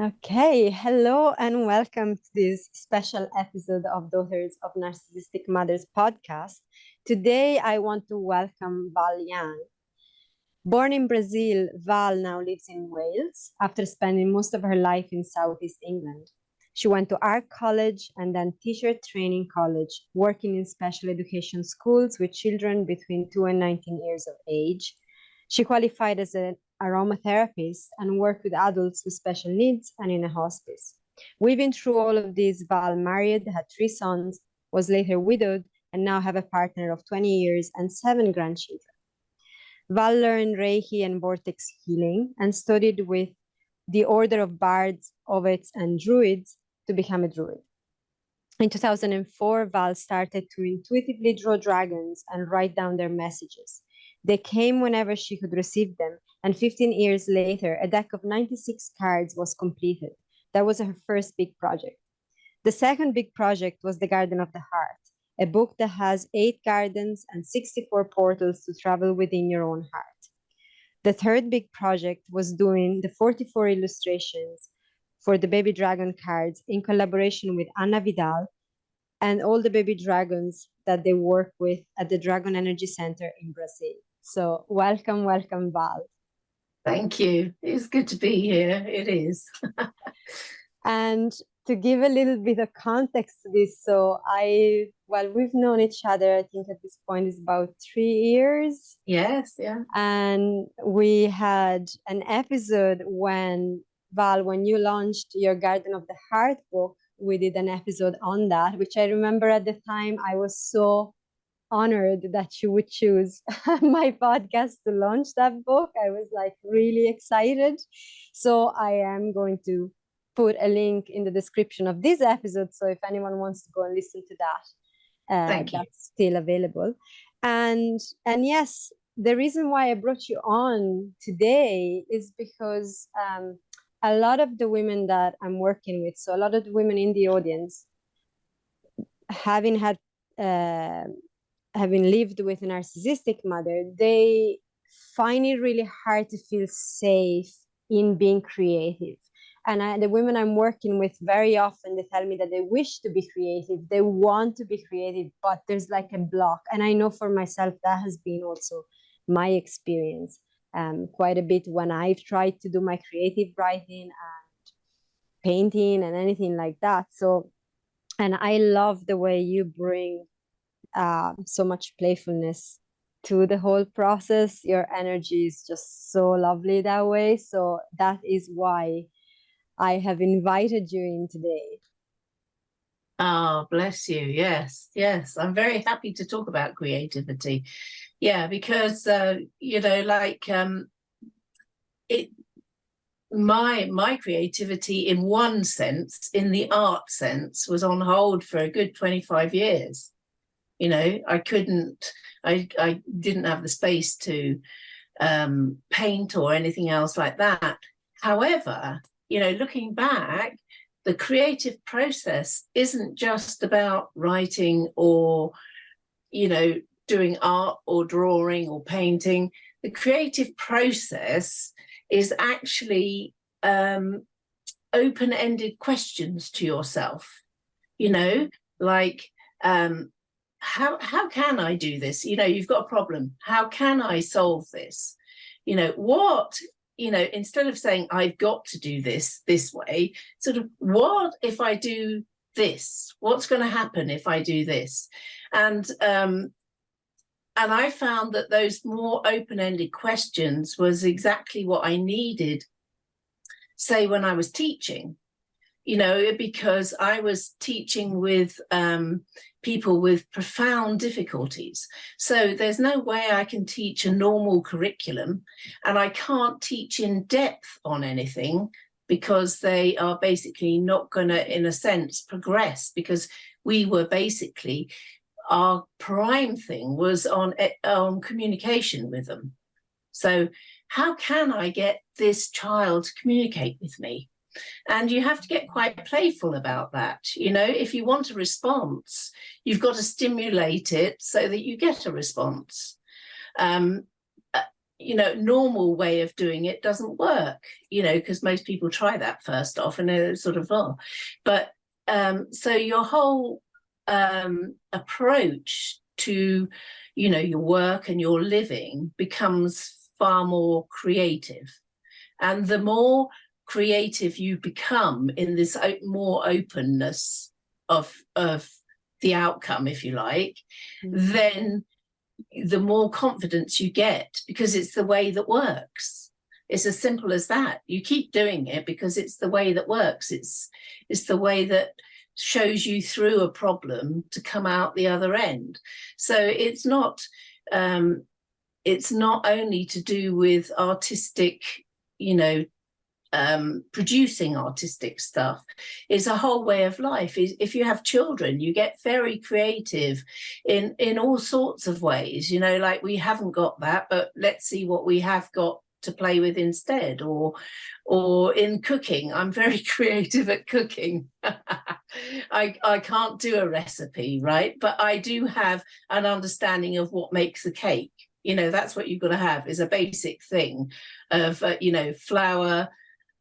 Okay, hello and welcome to this special episode of Daughters of Narcissistic Mothers podcast. Today, I want to welcome Val Young. Born in Brazil, Val now lives in Wales after spending most of her life in Southeast England. She went to art college and then teacher training college, working in special education schools with children between 2 and 19 years of age. She qualified as an aromatherapist and worked with adults with special needs and in a hospice. Weaving through all of this, Val married, had 3 sons, was later widowed, and now have a partner of 20 years and 7 grandchildren. Val learned Reiki and vortex healing and studied with the Order of Bards, Ovets, and Druids to become a druid. In 2004, Val started to intuitively draw dragons and write down their messages. They came whenever she could receive them, and 15 years later, a deck of 96 cards was completed. That was her first big project. The second big project was the Garden of the Heart, a book that has 8 gardens and 64 portals to travel within your own heart. The third big project was doing the 44 illustrations for the baby dragon cards in collaboration with Anna Vidal and all the baby dragons that they work with at the Dragon Energy Center in Brazil. So welcome, Val. Thank you. It's good to be here. It is. And to give a little bit of context to this, we've known each other, I think at this point is about 3 years. Yes, yeah. And we had an episode when, Val, when you launched your Garden of the Heart book, we did an episode on that, which I remember at the time I was so honored that you would choose my podcast to launch that book. I was like really excited. So I am going to put a link in the description of this episode. So if anyone wants to go and listen to that, that's still available. And yes, the reason why I brought you on today is because a lot of the women that I'm working with, so a lot of the women in the audience, having lived with a narcissistic mother, they find it really hard to feel safe in being creative. And the women I'm working with, very often they tell me that they wish to be creative, they want to be creative, but there's like a block. And I know for myself that has been also my experience quite a bit when I've tried to do my creative writing and painting and anything like that. So, and I love the way you bring so much playfulness to the whole process. Your energy is just so lovely that way. So that is why I have invited you in today. Oh, bless you. Yes, yes. I'm very happy to talk about creativity. Yeah, because my creativity in one sense, in the art sense, was on hold for a good 25 years. You know, I didn't have the space to paint or anything else like that. However, you know, looking back, the creative process isn't just about writing or, you know, doing art or drawing or painting. The creative process is actually open-ended questions to yourself, you know, like, how can I do this? You know, you've got a problem. How can I solve this? You know, what, you know, instead of saying I've got to do this way, sort of, what if I do this? What's going to happen if I do this? And I found that those more open-ended questions was exactly what I needed, say, when I was teaching, you know, because I was teaching with people with profound difficulties. So there's no way I can teach a normal curriculum, and I can't teach in depth on anything because they are basically not going to, in a sense, progress, because we were basically, our prime thing was on communication with them. So how can I get this child to communicate with me? And you have to get quite playful about that. You know, if you want a response, you've got to stimulate it so that you get a response. normal way of doing it doesn't work, because most people try that first off and they're sort of, oh, but so your whole approach to, your work and your living becomes far more creative. And the more creative you become in this more openness of the outcome, if you like, then the more confidence you get, because it's the way that works. It's as simple as that. You keep doing it because it's the way that works. It's the way that shows you through a problem to come out the other end. So it's not only to do with artistic, producing artistic stuff. Is a whole way of life. If you have children, you get very creative in all sorts of ways, like we haven't got that, but let's see what we have got to play with instead. Or in cooking, I'm very creative at cooking. I can't do a recipe, right? But I do have an understanding of what makes a cake. That's what you've got to have, is a basic thing of flour,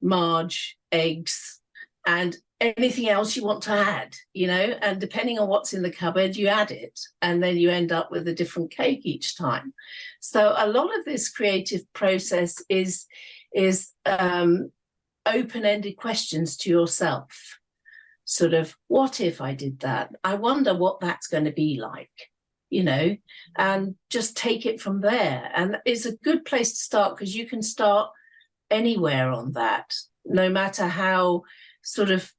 marge, eggs, and anything else you want to add, and depending on what's in the cupboard, you add it, and then you end up with a different cake each time. So a lot of this creative process is open-ended questions to yourself, sort of, what if I did that? I wonder what that's going to be like, and just take it from there. And it's a good place to start, because you can start anywhere on that, no matter how sort of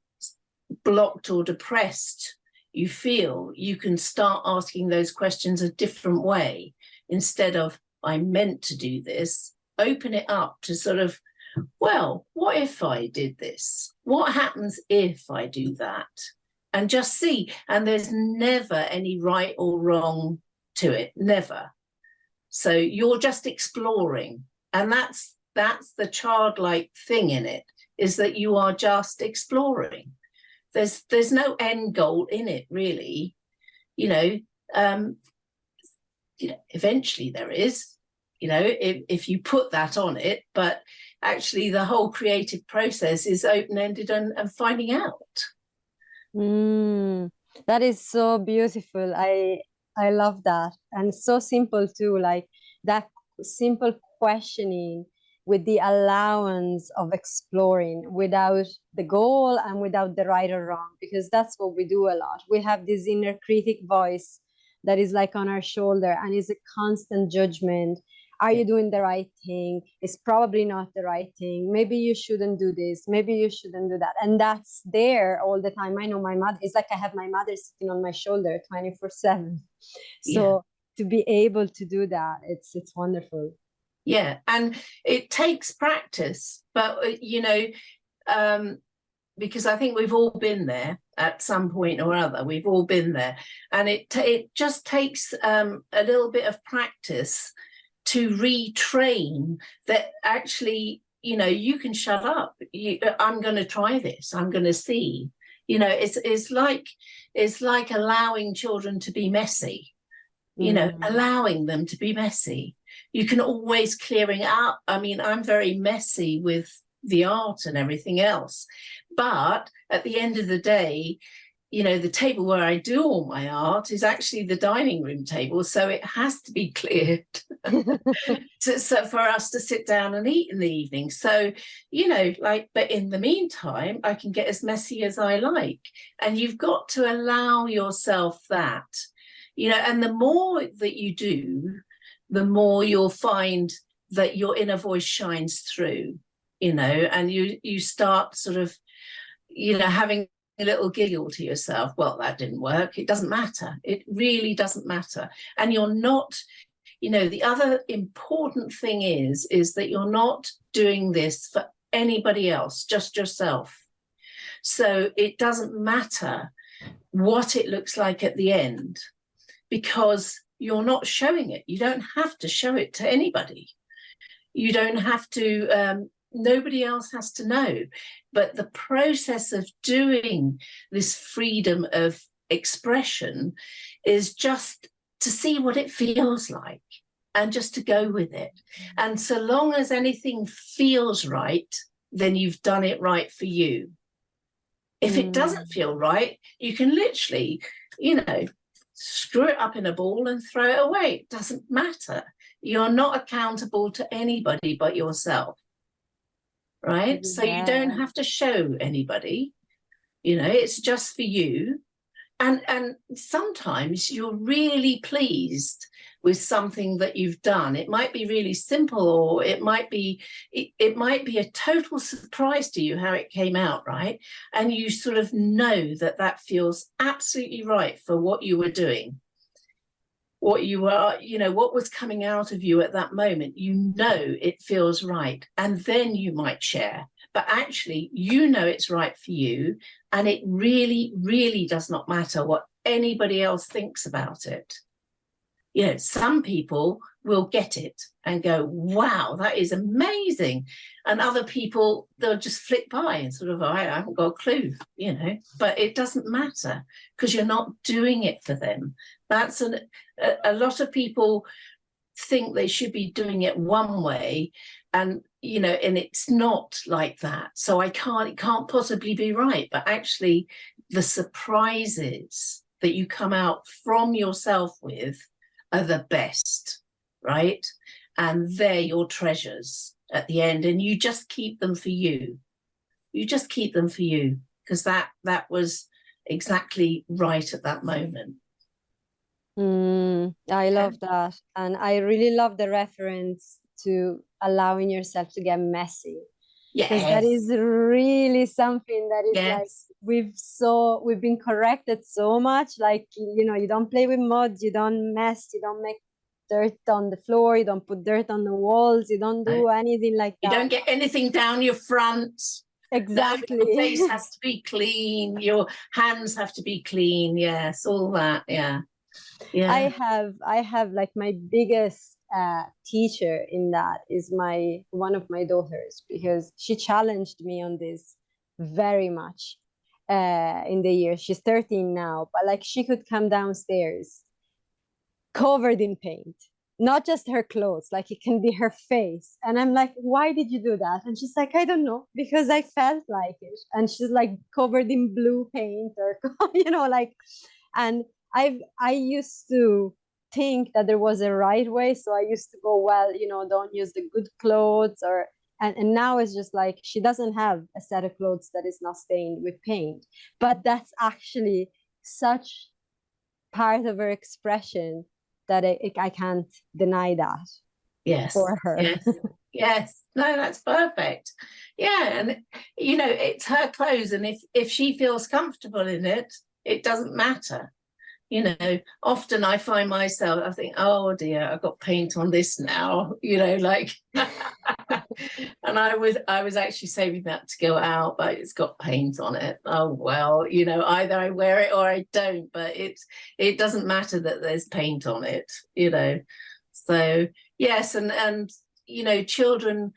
blocked or depressed you feel. You can start asking those questions a different way. Instead of, I meant to do this, open it up to sort of, well, what if I did this? What happens if I do that? And just see. And there's never any right or wrong to it, never. So you're just exploring, and that's the childlike thing in it, is that you are just exploring. There's no end goal in it, really. Eventually there is, if you put that on it, but actually the whole creative process is open-ended and finding out. That is so beautiful. I love that. And so simple too, like that simple questioning with the allowance of exploring, without the goal and without the right or wrong, because that's what we do a lot. We have this inner critic voice that is like on our shoulder and is a constant judgment. Are you doing the right thing? It's probably not the right thing. Maybe you shouldn't do this. Maybe you shouldn't do that. And that's there all the time. I know my mother, it's like I have my mother sitting on my shoulder 24/7. So to be able to do that, it's wonderful. Yeah, and it takes practice, but because I think we've all been there at some point or other. We've all been there, and it just takes a little bit of practice to retrain that. Actually, you can shut up. I'm going to try this. I'm going to see. It's like allowing children to be messy. Allowing them to be messy. You can always clearing up. I mean, I'm very messy with the art and everything else, but at the end of the day, the table where I do all my art is actually the dining room table, so it has to be cleared so for us to sit down and eat in the evening. So but in the meantime, I can get as messy as I like, and you've got to allow yourself that. And the more that you do, the more you'll find that your inner voice shines through, and you start sort of, having a little giggle to yourself. Well, that didn't work. It doesn't matter. It really doesn't matter. And you're not, the other important thing is that you're not doing this for anybody else, just yourself. So it doesn't matter what it looks like at the end, because you're not showing it. You don't have to show it to anybody. You don't have to, nobody else has to know. But the process of doing this freedom of expression is just to see what it feels like. and just to go with it. And so long as anything feels right, then you've done it right for you. If it doesn't feel right, you can literally, screw it up in a ball and throw it away. It doesn't matter. You're not accountable to anybody but yourself, right? Yeah. So you don't have to show anybody, it's just for you. And sometimes you're really pleased with something that you've done. It might be really simple, or it might be a total surprise to you how it came out, right? And you sort of know that feels absolutely right for what you were doing, what you were, what was coming out of you at that moment. It feels right, and then you might share. But actually, it's right for you, and it really, really does not matter what anybody else thinks about it. Some people will get it and go, wow, that is amazing. And other people, they'll just flick by and sort of, I haven't got a clue, but it doesn't matter, because you're not doing it for them. That's a lot of people think they should be doing it one way, and and it's not like that. So it can't possibly be right. But actually, the surprises that you come out from yourself with are the best, right? And they're your treasures at the end, and you just keep them for you. You just keep them for you, because that was exactly right at that moment. I love that. And I really love the reference to allowing yourself to get messy. Because that is really something that is like, we've been corrected so much. Like, you don't play with mud, you don't mess, you don't make dirt on the floor, you don't put dirt on the walls, you don't do anything like that. You don't get anything down your front. Exactly. Your face has to be clean, your hands have to be clean. Yes, all that. Yeah. I have like my biggest teacher in that is one of my daughters, because she challenged me on this very much in the years. She's 13 now, but like, she could come downstairs covered in paint, not just her clothes, like it can be her face. And I'm like, why did you do that? And she's like, I don't know, because I felt like it. And she's like covered in blue paint, or and I used to think that there was a right way. So I used to go, well, don't use the good clothes, and now it's just like, she doesn't have a set of clothes that is not stained with paint. But that's actually such part of her expression that I can't deny that. Yes. For her. Yes. No, that's perfect. Yeah. And it's her clothes, and if she feels comfortable in it, it doesn't matter. Often I find myself, I think, oh dear, I've got paint on this now, like and I was actually saving that to go out, but it's got paint on it. Oh well, either I wear it or I don't, but it doesn't matter that there's paint on it, So yes, and children,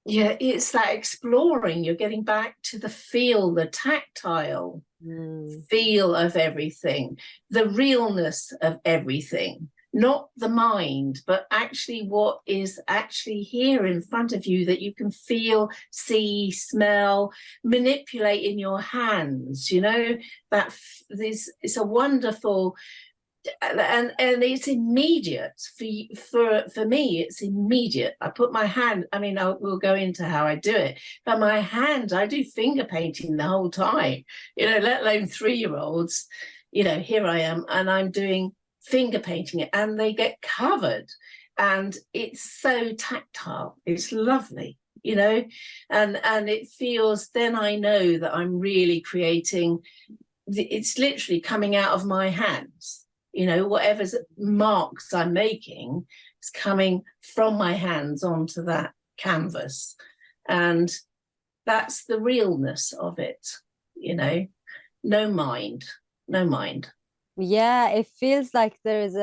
it's that exploring. You're getting back to the feel, the tactile feel of everything, the realness of everything, not the mind, but actually what is actually here in front of you, that you can feel, see, smell, manipulate in your hands. That it's a wonderful. And it's immediate for me. It's immediate. I put my hand. I mean, we'll go into how I do it. But my hand, I do finger painting the whole time. Let alone 3-year-olds. Here I am, and I'm doing finger painting it, and they get covered, and it's so tactile. It's lovely. And it feels. Then I know that I'm really creating. It's literally coming out of my hands. Whatever's marks I'm making is coming from my hands onto that canvas. And that's the realness of it, no mind. Yeah, it feels like there's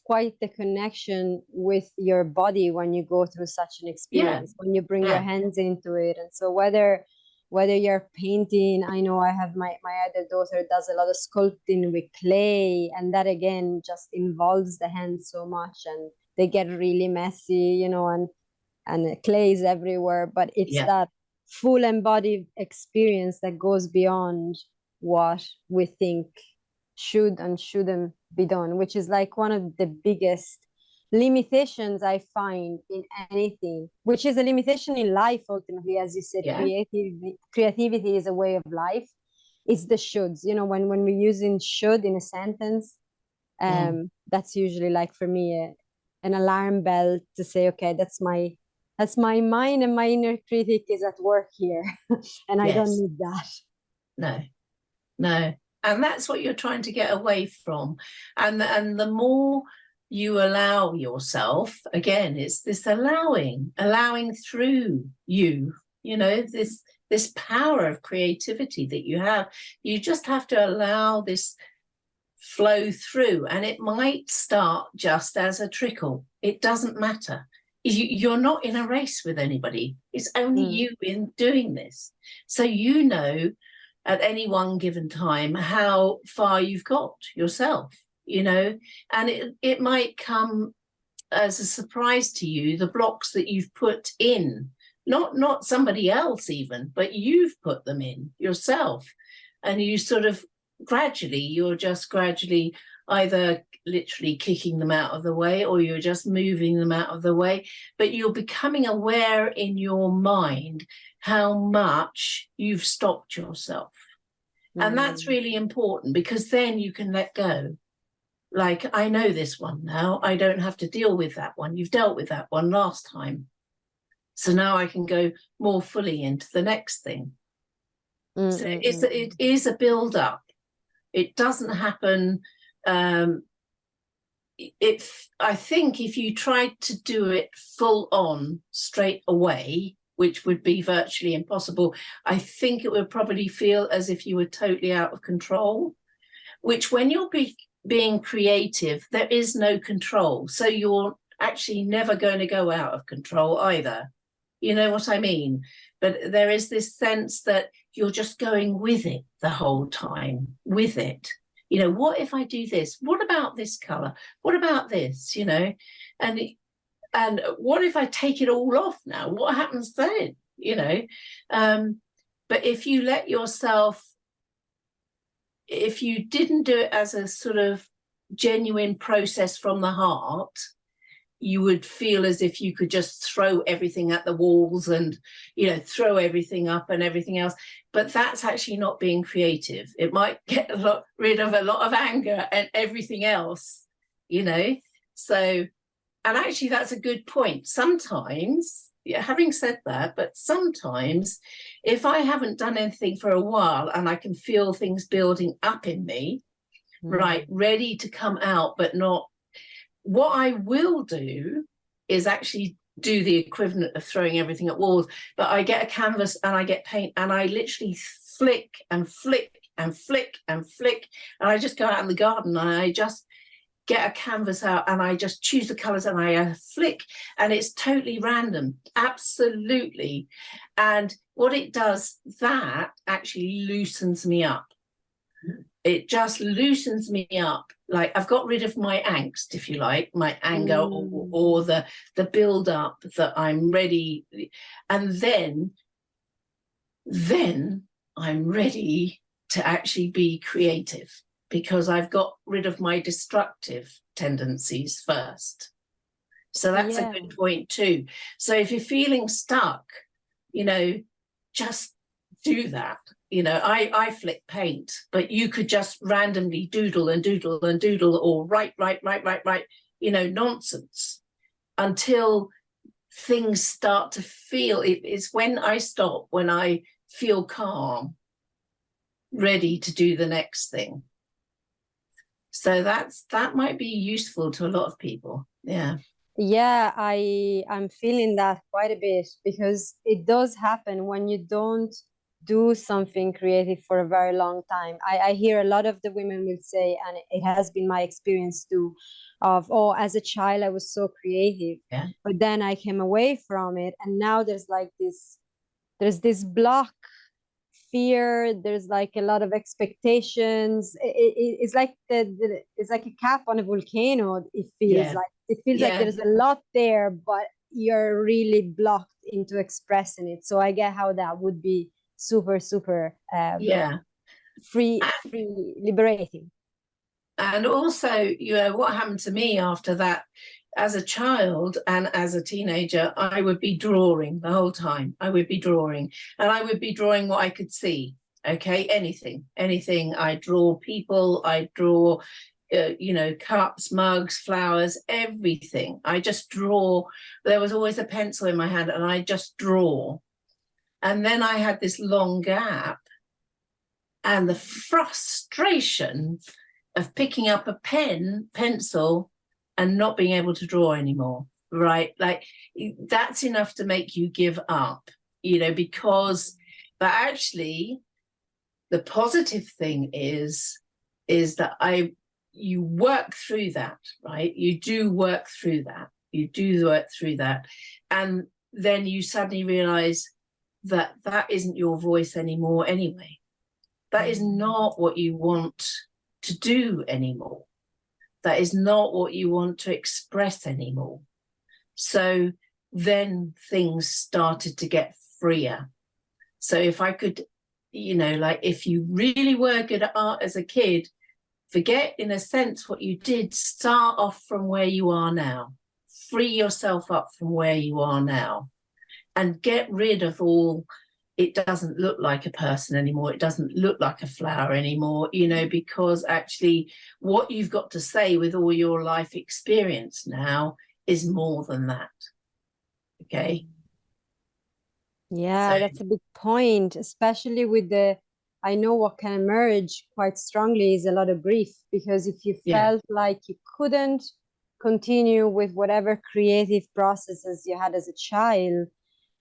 quite the connection with your body when you go through such an experience, when you bring your hands into it. And so whether whether you're painting. I know I have my other daughter does a lot of sculpting with clay, and that again just involves the hands so much, and they get really messy, you know, and clay is everywhere. But it's Yeah. that full embodied experience that goes beyond what we think should and shouldn't be done, which is like one of the biggest limitations I find in anything, which is a limitation in life ultimately. As you said, Yeah. creativity is a way of life. It's the shoulds, you know, when we're using should in a sentence, that's usually like for me an alarm bell to say, okay, that's my mind, and my inner critic is at work here. And I don't Yes. need that. No. And that's what you're trying to get away from. And the more you allow yourself, again, it's this allowing through you, you know, this power of creativity that you have. You just have to allow this flow through, and it might start just as a trickle. It doesn't matter. You're not in a race with anybody. It's only you in doing this. So you know at any one given time how far you've got yourself, you know, and it might come as a surprise to you, the blocks that you've put in, not somebody else even, but you've put them in yourself. And you sort of you're just gradually either literally kicking them out of the way, or you're just moving them out of the way, but you're becoming aware in your mind how much you've stopped yourself. And that's really important, because then you can let go. Like, I know this one now, I don't have to deal with that one. You've dealt with that one last time. So now I can go more fully into the next thing. So it is a build up. It doesn't happen. I think if you tried to do it full on straight away, which would be virtually impossible, I think it would probably feel as if you were totally out of control, which when you're being creative, there is no control. So you're actually never going to go out of control either. You know what I mean? But there is this sense that you're just going with it the whole time, with it. You know, what if I do this? What about this color? What about this? You know, and what if I take it all off now? What happens then? You know, but if you let yourself, if you didn't do it as a sort of genuine process from the heart, you would feel as if you could just throw everything at the walls and, you know, throw everything up and everything else. But that's actually not being creative. It might get rid of a lot of anger and everything else, you know. So, and actually that's a good point. Sometimes, yeah, having said that, but sometimes if I haven't done anything for a while and I can feel things building up in me, right, ready to come out, but not, what I will do is actually do the equivalent of throwing everything at walls, but I get a canvas and I get paint and I literally flick and flick and flick and flick, and I just go out in the garden and I just get a canvas out and I just choose the colors and I flick, and it's totally random, absolutely. And what it does, that actually loosens me up. It just loosens me up. Like, I've got rid of my angst, if you like, my anger or the build up that I'm ready. And then I'm ready to actually be creative, because I've got rid of my destructive tendencies first. So that's a good point too. So if you're feeling stuck, you know, just do that. You know, I flick paint, but you could just randomly doodle and doodle and doodle, or write, you know, nonsense, until things start to feel, it's when I stop, when I feel calm, ready to do the next thing. So that might be useful to a lot of people. Yeah. Yeah, I'm feeling that quite a bit, because it does happen when you don't do something creative for a very long time. I hear a lot of the women will say, and it has been my experience too, of, oh, as a child I was so creative, but then I came away from it, and now there's this block fear, there's like a lot of expectations. It's like it's like a cap on a volcano. It feels Yeah. like Yeah. there's a lot there, but you're really blocked into expressing it. So I get how that would be super Yeah. free, liberating. And also, what happened to me after that, as a child and as a teenager, I would be drawing the whole time. I would be drawing, and I would be drawing what I could see. Okay, anything. I draw people, I draw, cups, mugs, flowers, everything. I just draw. There was always a pencil in my hand, and I just draw. And then I had this long gap, and the frustration of picking up a pencil, and not being able to draw anymore, right? Like, that's enough to make you give up, because, but actually, the positive thing is that you work through that, right? You do work through that. And then you suddenly realize that isn't your voice anymore anyway. That is not what you want to do anymore. That is not what you want to express anymore. So then things started to get freer. So if I could, like, if you really were good at art as a kid, forget in a sense what you did, start off from where you are now. Free yourself up from where you are now and get rid of all, it doesn't look like a person anymore, it doesn't look like a flower anymore, because actually what you've got to say with all your life experience now is more than that. Okay. Yeah, So, that's a big point, especially with I know what can emerge quite strongly is a lot of grief, because if you yeah, felt like you couldn't continue with whatever creative processes you had as a child,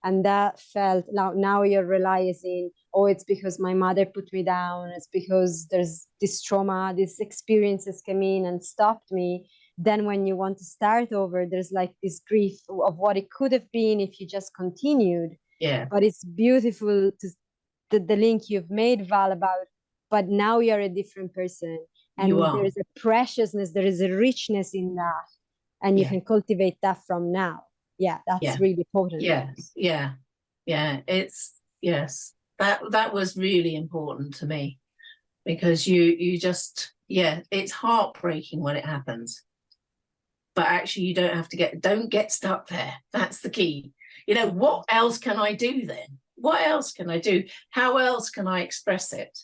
and that felt now you're realizing, oh, it's because my mother put me down, it's because there's this trauma, these experiences came in and stopped me. Then when you want to start over, there's like this grief of what it could have been if you just continued. yeah, But it's beautiful the link you've made, Val, about, but now you're a different person, you and there are. is a preciousness, there is a richness in that, and you Yeah, can cultivate that from now. Yeah, that's yeah, really potent. yes, yeah. Yes, that was really important to me, because you just, it's heartbreaking when it happens, but actually you don't get stuck there. That's the key. What else can I do then? What else can I do? How else can I express it?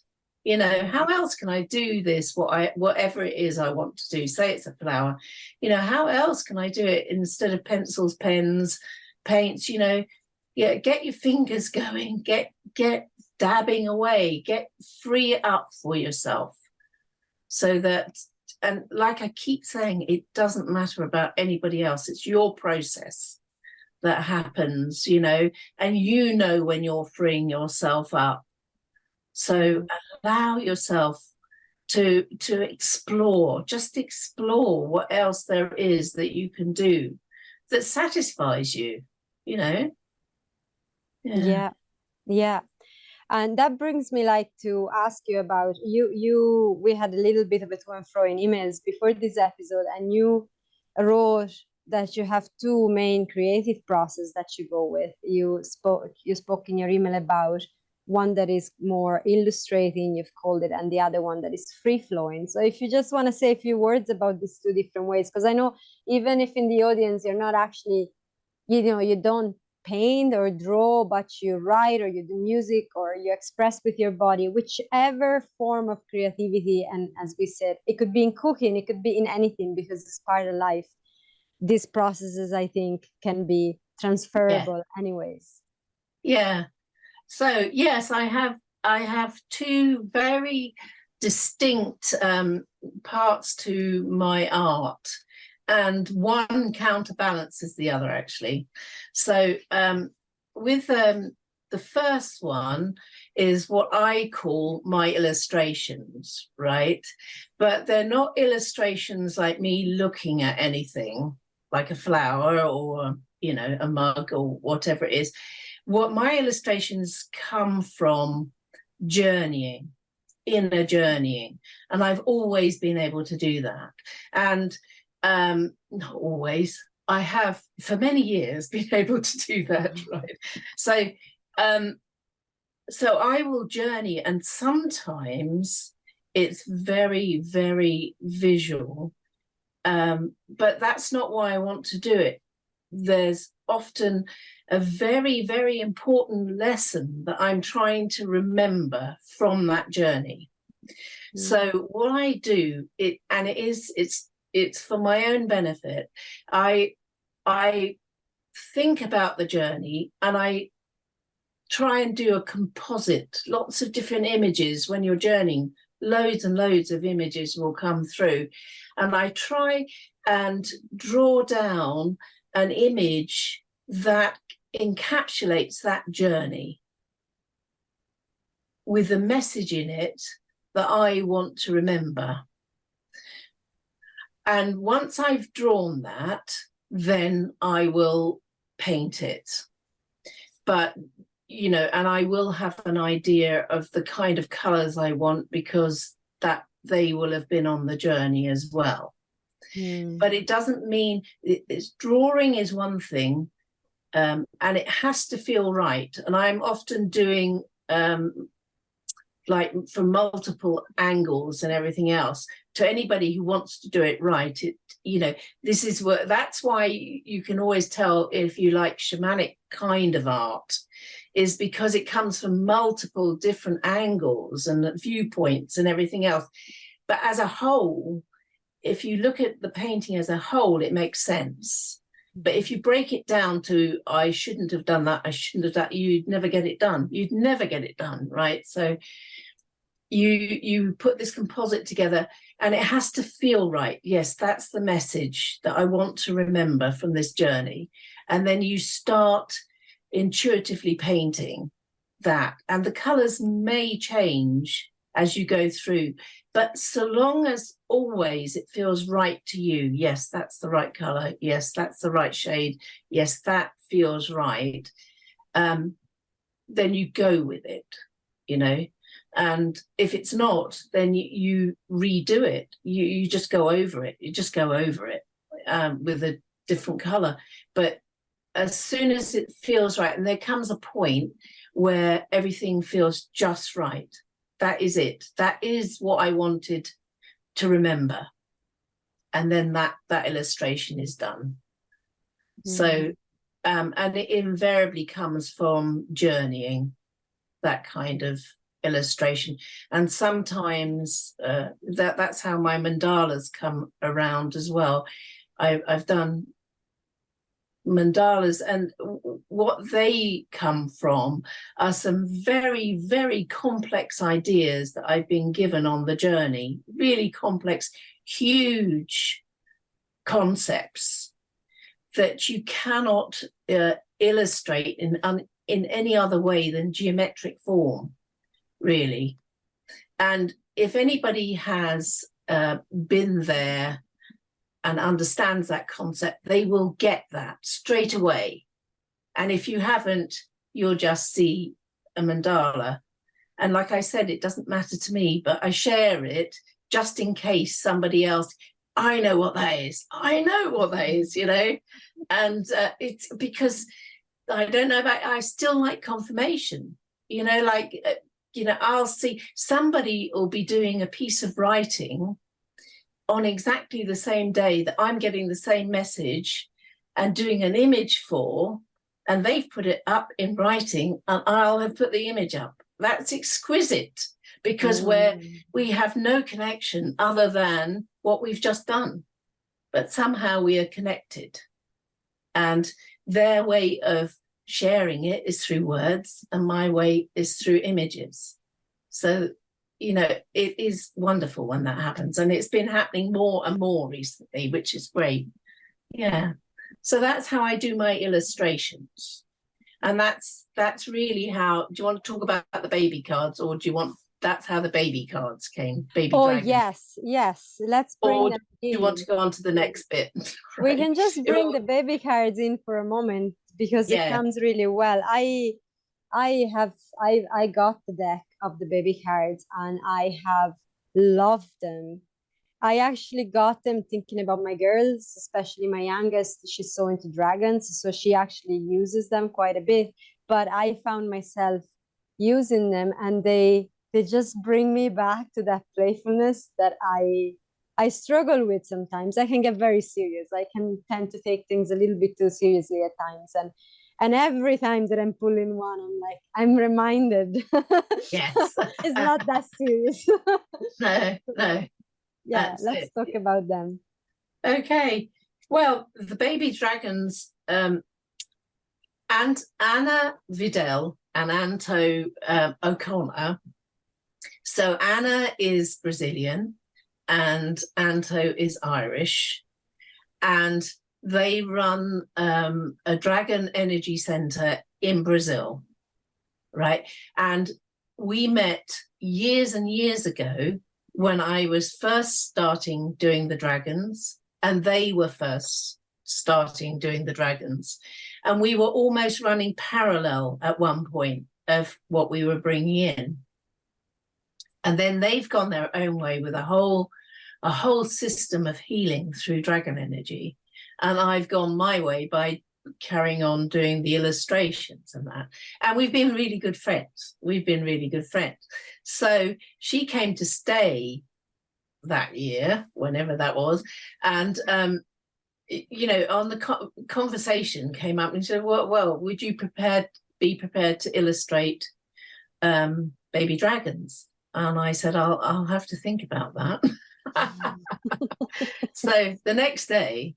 How else can I do this? Whatever it is I want to do, say it's a flower, how else can I do it instead of pencils, pens, paints, get your fingers going, get dabbing away, get free up for yourself, so that, and like I keep saying, it doesn't matter about anybody else. It's your process that happens, and when you're freeing yourself up. So allow yourself to explore, just explore what else there is that you can do that satisfies you, Yeah. Yeah. And that brings me like to ask you about we had a little bit of a to and fro in emails before this episode, and you wrote that you have two main creative process that you go with. You spoke in your email about one that is more illustrating, you've called it, and the other one that is free flowing. So if you just want to say a few words about these two different ways, because I know even if in the audience you're not actually, you don't paint or draw, but you write or you do music or you express with your body, whichever form of creativity. And as we said, it could be in cooking, it could be in anything, because it's part of life. These processes, I think, can be transferable anyways. Yeah. So yes, I have two very distinct parts to my art, and one counterbalances the other, actually. So with the first one is what I call my illustrations, right? But they're not illustrations like me looking at anything, like a flower or a mug or whatever it is. What my illustrations come from journeying, inner journeying. And I've always been able to do that. And not always, I have for many years been able to do that, right? So I will journey, and sometimes it's very, very visual. But that's not why I want to do it. There's often a very, very important lesson that I'm trying to remember from that journey. So what I do, it's for my own benefit. I think about the journey, and I try and do a composite, lots of different images. When you're journeying, loads and loads of images will come through, and I try and draw down an image that encapsulates that journey with a message in it that I want to remember. And once I've drawn that, then I will paint it. But, you know, and I will have an idea of the kind of colors I want, because that they will have been on the journey as well. But it doesn't mean drawing is one thing, and it has to feel right. And I'm often doing like from multiple angles and everything else. To anybody who wants to do it right, you know, this is what, that's why you can always tell if you like shamanic kind of art, is because it comes from multiple different angles and viewpoints and everything else. But as a whole, if you look at the painting as a whole, it makes sense. But if you break it down to, I shouldn't have done that, I shouldn't have done, you'd never get it done. You'd never get it done, right? So you put this composite together, and it has to feel right. Yes, that's the message that I want to remember from this journey. And then you start intuitively painting that. And the colors may change as you go through, but so long as always it feels right to you, yes, that's the right color, yes, that's the right shade, yes, that feels right, then you go with it, you know. And if it's not, then you redo it, you just go over it, with a different color. But as soon as it feels right, and there comes a point where everything feels just right, that is it. That is what I wanted to remember. And then that illustration is done. So, and it invariably comes from journeying, that kind of illustration. And sometimes that's how my mandalas come around as well. I've done mandalas, and what they come from are some very, very complex ideas that I've been given on the journey, really complex, huge concepts that you cannot illustrate in any other way than geometric form, really. And if anybody has been there and understands that concept, they will get that straight away. And if you haven't, you'll just see a mandala. And like I said, it doesn't matter to me, but I share it just in case somebody else, I know what that is, you know. And it's because, I don't know about, I still like confirmation, you know, like, you know, I'll see somebody will be doing a piece of writing on exactly the same day that I'm getting the same message and doing an image for, and they've put it up in writing and I'll have put the image up. That's exquisite, because we have no connection other than what we've just done, but somehow we are connected. And their way of sharing it is through words, and my way is through images. So, you know, it is wonderful when that happens, and it's been happening more and more recently, which is great. Yeah. So that's how I do my illustrations. And that's really how, do you want to talk about the baby cards, or do you want, that's how the baby cards came? Baby dragons. Yes, let's bring them in. Do you want to go on to the next bit? We can just bring the baby cards in for a moment, because it comes really well. I got the deck of the baby cards, and I have loved them. I actually got them thinking about my girls, especially my youngest. She's so into dragons, so she actually uses them quite a bit. But I found myself using them, and they just bring me back to that playfulness that I struggle with sometimes. I can get very serious. I can tend to take things a little bit too seriously at times, and every time that I'm pulling one, I'm reminded Yes. it's not that serious. No, Yeah, that's let's it. talk about them. Okay. Well, the baby dragons, and Anna Vidal and Anto O'Connor. So Anna is Brazilian and Anto is Irish, and they run a dragon energy center in Brazil, right? And we met years and years ago when I was first starting doing the dragons, and they were first starting doing the dragons. And we were almost running parallel at one point of what we were bringing in. And then they've gone their own way with a whole system of healing through dragon energy. And I've gone my way by carrying on doing the illustrations and that. And we've been really good friends. So she came to stay that year, whenever that was. And, you know, on the conversation came up and said, well, would you be prepared to illustrate baby dragons? And I said, I'll have to think about that. So the next day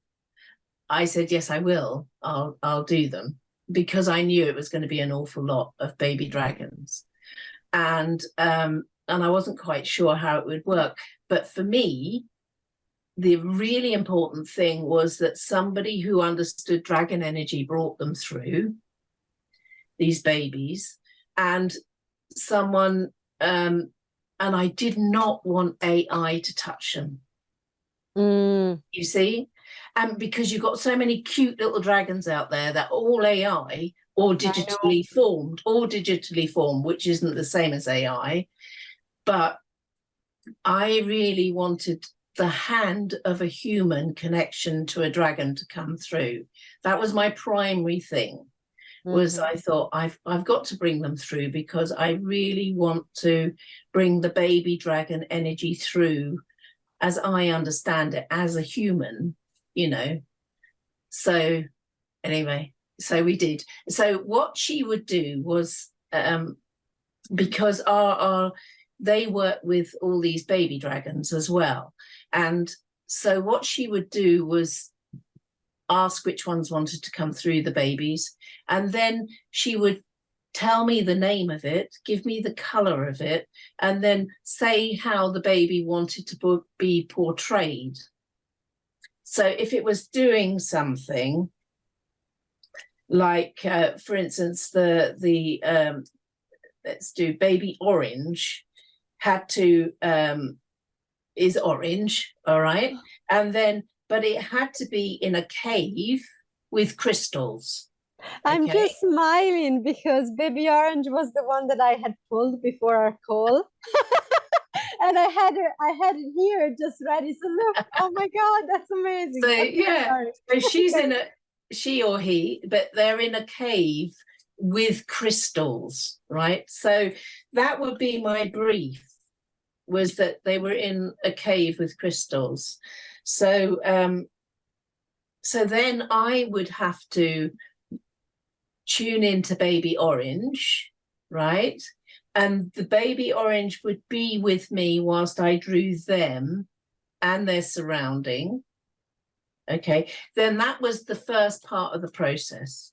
I said, yes, I will. I'll do them, because I knew it was going to be an awful lot of baby dragons. And I wasn't quite sure how it would work. But for me, the really important thing was that somebody who understood dragon energy brought them through, these babies, and someone, and I did not want AI to touch them. You see? And because you've got so many cute little dragons out there that all AI or digitally formed, which isn't the same as AI. But I really wanted the hand of a human connection to a dragon to come through. That was my primary thing. Was I thought I've got to bring them through, because I really want to bring the baby dragon energy through as I understand it as a human, you know. So anyway, so we did. So what she would do was, because they work with all these baby dragons as well, and so what she would do was ask which ones wanted to come through the babies, and then she would tell me the name of it, give me the color of it, and then say how the baby wanted to be portrayed. So if it was doing something like, for instance, the let's do baby orange had to is orange, all right, and then but it had to be in a cave with crystals. I'm just smiling because baby orange was the one that I had pulled before our call. And I had it here just ready. So look, oh my God, that's amazing. So yeah, so she's in she or he, but they're in a cave with crystals, right? So that would be my brief, was that they were in a cave with crystals. So so then I would have to tune into baby orange, right? And the baby orange would be with me whilst I drew them and their surrounding. Okay, then that was the first part of the process.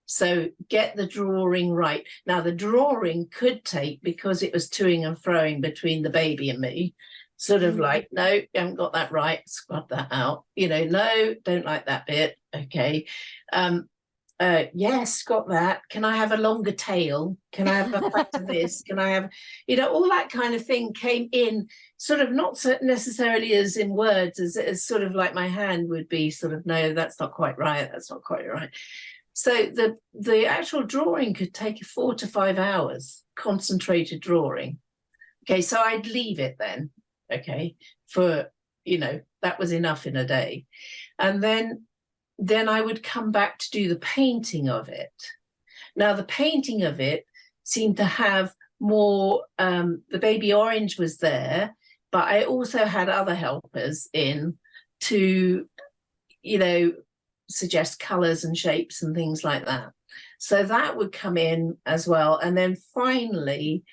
So get the drawing right. Now the drawing could take, because it was toing and froing between the baby and me, sort of like, no, you haven't got that right, scrub that out, you know, no, don't like that bit. Okay, yes, got that. Can I have a longer tail? Can I have a fact of this? Can I have, you know, all that kind of thing came in, sort of not so necessarily as in words, as sort of like my hand would be sort of, no, that's not quite right, that's not quite right. So the actual drawing could take 4 to 5 hours, concentrated drawing. Okay, so I'd leave it then, okay, for, that was enough in a day. And then I would come back to do the painting of it. Now, the painting of it seemed to have more, the baby orange was there, but I also had other helpers in to, suggest colors and shapes and things like that. So that would come in as well. And then finally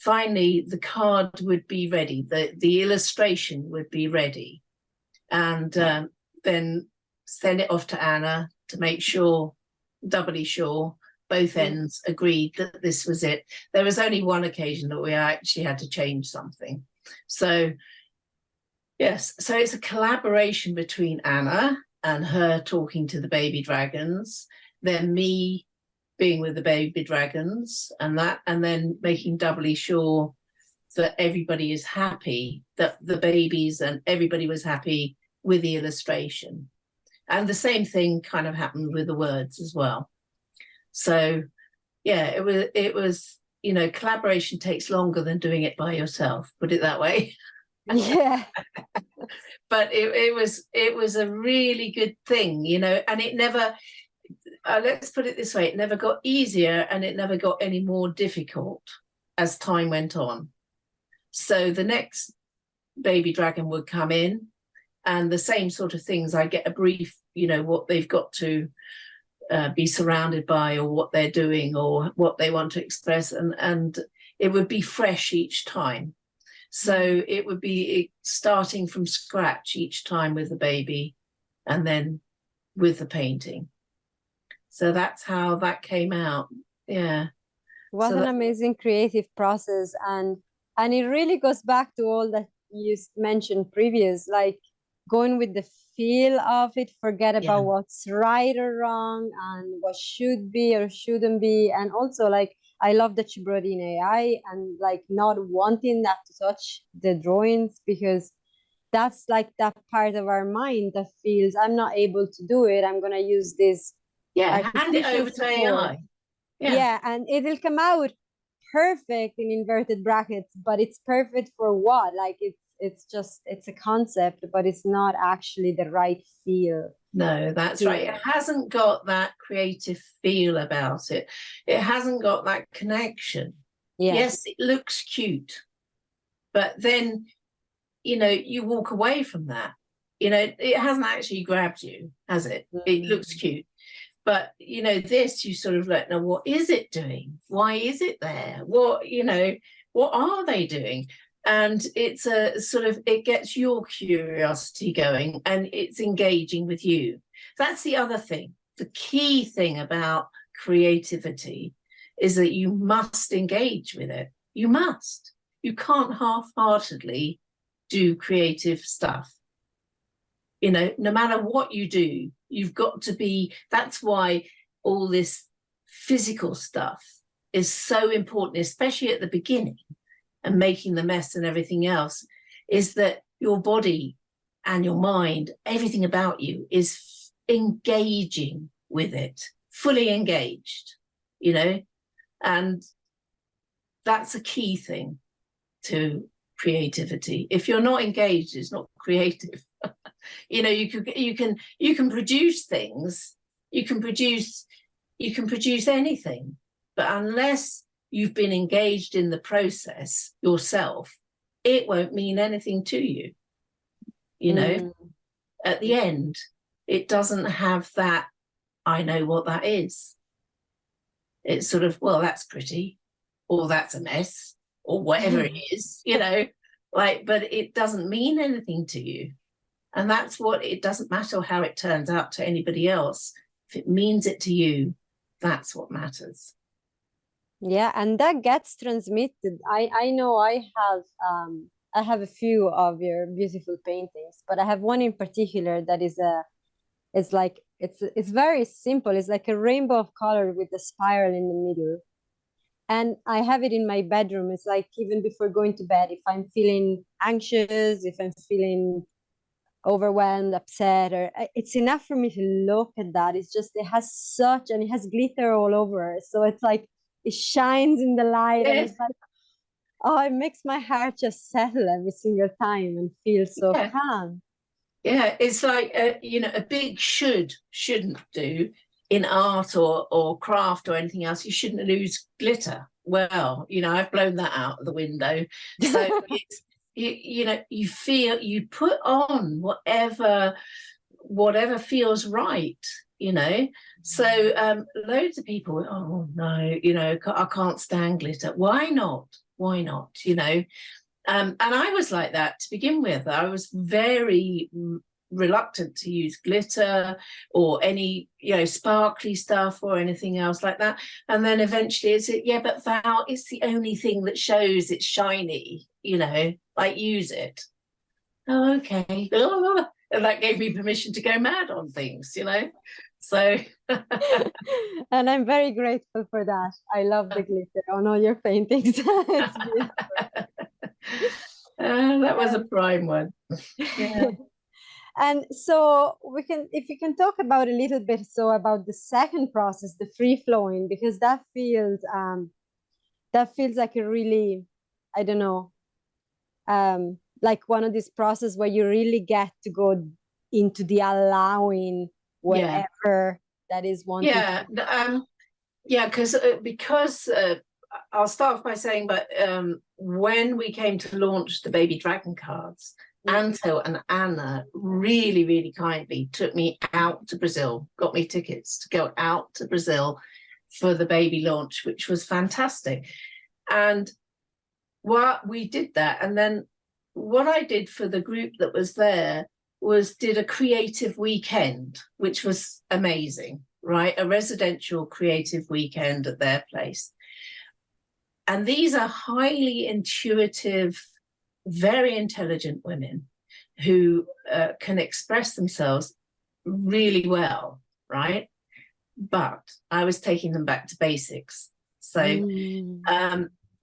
the card would be ready, the illustration would be ready, and then send it off to Anna to make sure, doubly sure, both ends agreed that this was it. There was only one occasion that we actually had to change something. So yes, so it's a collaboration between Anna and her talking to the baby dragons, then me being with the baby dragons, and then making doubly sure that everybody is happy, that the babies and everybody was happy with the illustration. And the same thing kind of happened with the words as well. So yeah, it was collaboration takes longer than doing it by yourself, put it that way. Yeah. But it was a really good thing, and it never, let's put it this way, it never got easier and it never got any more difficult as time went on. So the next baby dragon would come in, and the same sort of things, I get a brief, what they've got to be surrounded by, or what they're doing, or what they want to express, and it would be fresh each time. So it would be starting from scratch each time with the baby, and then with the painting. So that's how that came out. Yeah. What an amazing creative process. And it really goes back to all that you mentioned previous, like going with the feel of it, forget about what's right or wrong and what should be or shouldn't be. And also, like, I love that you brought in AI and like not wanting that to touch the drawings, because that's like that part of our mind that feels I'm not able to do it. I'm going to use this. Hand it over to AI. Yeah, and it'll come out perfect in inverted brackets, but it's perfect for what? Like it's a concept, but it's not actually the right feel. No, that's right. It hasn't got that creative feel about it. It hasn't got that connection. Yes, it looks cute, but then you walk away from that. It hasn't actually grabbed you, has it? It looks cute. But, this, you sort of like, now, what is it doing? Why is it there? What are they doing? And it's a sort of, it gets your curiosity going and it's engaging with you. That's the other thing. The key thing about creativity is that you must engage with it. You must. You can't half-heartedly do creative stuff. No matter what you do, you've got to be, that's why all this physical stuff is so important, especially at the beginning and making the mess and everything else, is that your body and your mind, everything about you is engaging with it, fully engaged, and that's a key thing to creativity. If you're not engaged, it's not creative. You can produce things, you can produce anything, but unless you've been engaged in the process yourself, it won't mean anything to you. At the end, it doesn't have that, I know what that is. It's sort of, well, that's pretty, or that's a mess, or whatever it is, but it doesn't mean anything to you. And that's what, it doesn't matter how it turns out to anybody else. If it means it to you, that's what matters. Yeah, and that gets transmitted. I know I have a few of your beautiful paintings, but I have one in particular that is it's very simple. It's like a rainbow of color with a spiral in the middle. And I have it in my bedroom. It's like even before going to bed, if I'm feeling anxious, if I'm feeling overwhelmed, upset, or it's enough for me to look at that. It's just, it has such, and it has glitter all over. So it's like, it shines in the light, and Yes. it's like, oh, it makes my heart just settle every single time and feel so Yeah. calm. Yeah, it's like a big shouldn't do in art or craft or anything else. You shouldn't lose glitter. Well, I've blown that out of the window. So it's you put on whatever feels right. So loads of people, oh no, I can't stand glitter. Why not? Why not? And I was like that to begin with. I was very reluctant to use glitter or any, sparkly stuff or anything else like that. And then eventually it's, yeah, but Val, it's the only thing that shows it's shiny, like use it. Oh, okay. And that gave me permission to go mad on things, So. And I'm very grateful for that. I love the glitter on all your paintings. It's beautiful. That was a prime one. Yeah. And so if you can talk about a little bit, so about the second process, the free flowing, because that feels like a really, I don't know, like one of these processes where you really get to go into the allowing whatever that is wanting. Yeah, because I'll start off by saying, but when we came to launch the Baby Dragon cards, Anto and Anna really, really kindly took me out to Brazil, got me tickets to go out to Brazil for the baby launch, which was fantastic. And we did that. And then what I did for the group that was there was did a creative weekend, which was amazing, right? A residential creative weekend at their place. And these are highly intuitive, very intelligent women who can express themselves really well, right? But I was taking them back to basics. So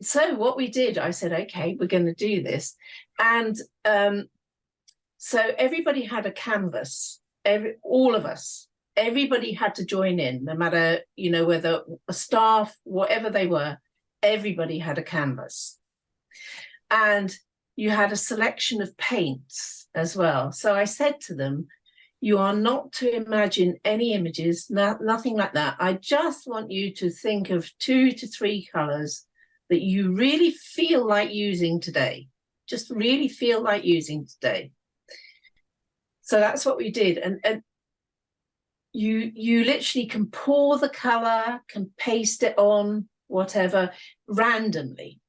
so what we did, I said, okay, we're going to do this. And so everybody had a canvas, all of us, everybody had to join in, no matter, whether a staff, whatever they were, everybody had a canvas. And you had a selection of paints as well. So I said to them, you are not to imagine any images, nothing like that. I just want you to think of 2 to 3 colors that you really feel like using today. Just really feel like using today. So that's what we did. And you literally can pour the color, can paste it on, whatever, randomly.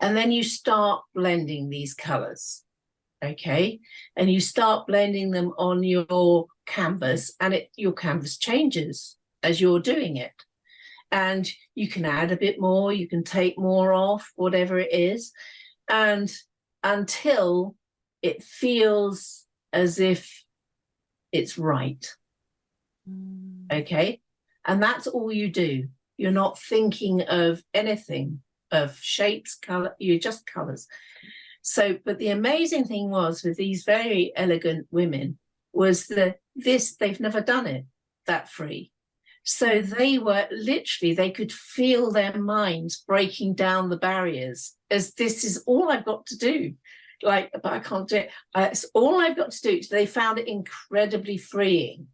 And then you start blending these colors, okay? And you start blending them on your canvas, and your canvas changes as you're doing it. And you can add a bit more, you can take more off, whatever it is, and until it feels as if it's right. Okay? And that's all you do. You're not thinking of anything, of shapes, color, you're just colors. So, but the amazing thing was with these very elegant women was they've never done it that free. So they were literally, they could feel their minds breaking down the barriers as this is all I've got to do. But I can't do it. It's all I've got to do. So they found it incredibly freeing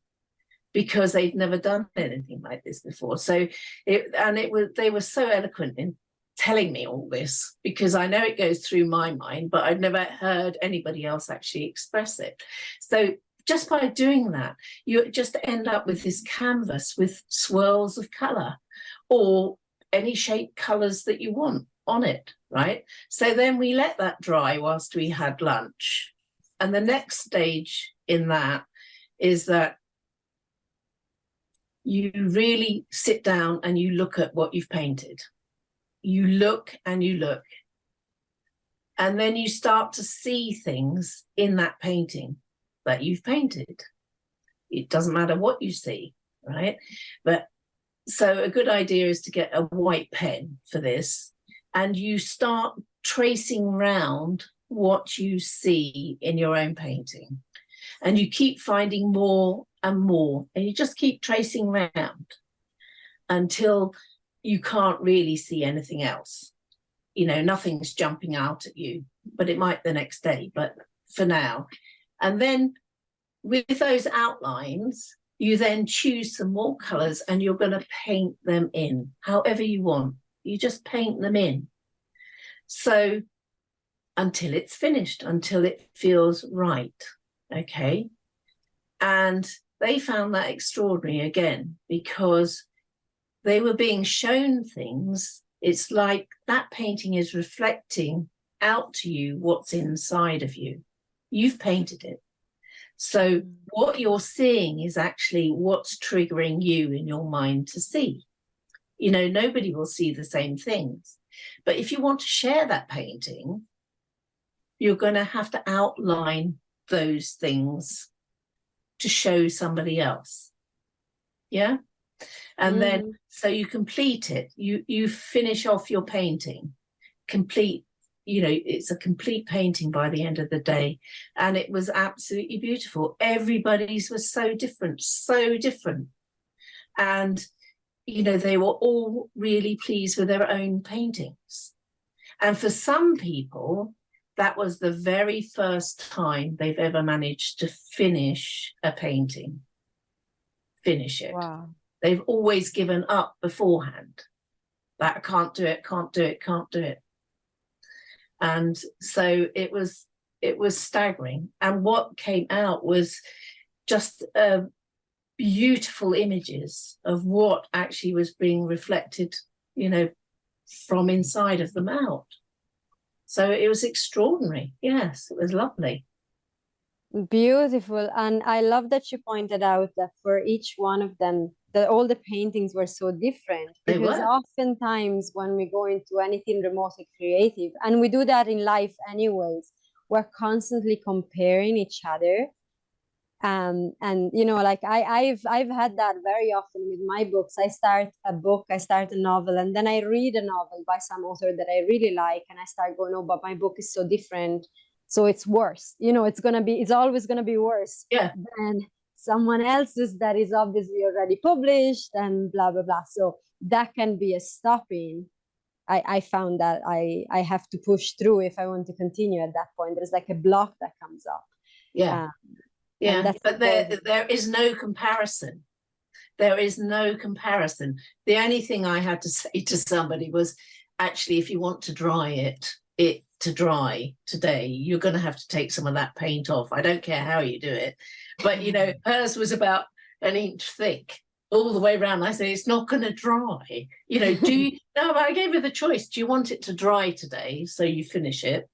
because they'd never done anything like this before. So they were so eloquent in telling me all this, because I know it goes through my mind, but I'd never heard anybody else actually express it. So just by doing that, you just end up with this canvas with swirls of color or any shape colors that you want on it, right? So then we let that dry whilst we had lunch. And the next stage in that is that you really sit down and you look at what you've painted. You look and you look. And then you start to see things in that painting that you've painted. It doesn't matter what you see, right? But so a good idea is to get a white pen for this, and you start tracing round what you see in your own painting, and you keep finding more and more, and you just keep tracing around until you can't really see anything else. You know, nothing's jumping out at you, but it might the next day, but for now. And then with those outlines, you then choose some more colors and you're going to paint them in however you want. You just paint them in. So until it's finished, until it feels right. Okay. And they found that extraordinary again, because they were being shown things. It's like that painting is reflecting out to you what's inside of you. You've painted it. So what you're seeing is actually what's triggering you in your mind to see. You know, nobody will see the same things. But if you want to share that painting, you're going to have to outline those things to show somebody else. Yeah. And then, so you complete it, you finish off your painting, complete, you know, it's a complete painting by the end of the day. And it was absolutely beautiful. Everybody's was so different, so different. And, you know, they were all really pleased with their own paintings. And for some people, that was the very first time they've ever managed to finish a painting. Finish it. Wow. They've always given up beforehand. That I can't do it, can't do it, can't do it. And so it was staggering. And what came out was just beautiful images of what actually was being reflected, you know, from inside of them out. So it was extraordinary. Yes, it was lovely. Beautiful. And I love that you pointed out that for each one of them, that all the paintings were so different. They Because were. oftentimes when we go into anything remotely creative, and we do that in life anyways, we're constantly comparing each other. And you know, like I've had that very often with my books. I start a book, I start a novel, and then I read a novel by some author that I really like, and I start going, oh, but my book is so different, so it's worse. You know, it's always gonna be worse than someone else's that is obviously already published, and blah blah blah. So that can be a stopping. I found that I have to push through if I want to continue at that point. There's like a block that comes up. Yeah. But there is no comparison. There is no comparison. The only thing I had to say to somebody was, actually, if you want to dry it to dry today, you're going to have to take some of that paint off. I don't care how you do it. But, you know, hers was about an inch thick all the way around. I said, it's not going to dry. You know, no, but I gave her the choice. Do you want it to dry today so you finish it?